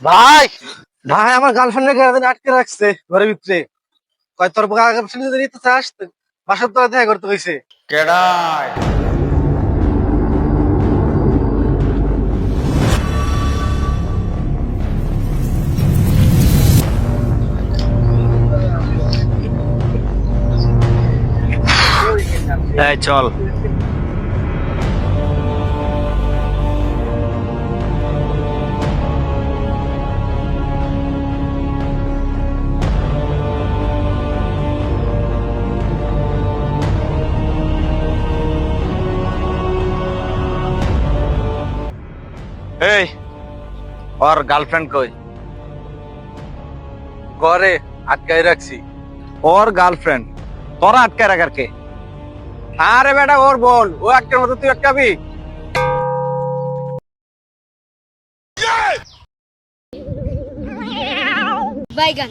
ভাই ভাই আমার গার্লফ্রেন্ডের গার্ডেন আটকে রাখছে ঘরের ভিতরে। কয় তোর গার্লফ্রেন্ড যদি নিতে চাস বাসার তোরা দেখা করতে হয়েছে। কেডায়? এই চল। এই ওর গার্লফ্রেন্ড কই? ঘরে আটকাই রাখছি। ওর গার্লফ্রেন্ড তোরা আটকায় রাখার কে? আরে বেটা ওর বোন, ও একটার মতো তুই আটকাবি? বাইগান।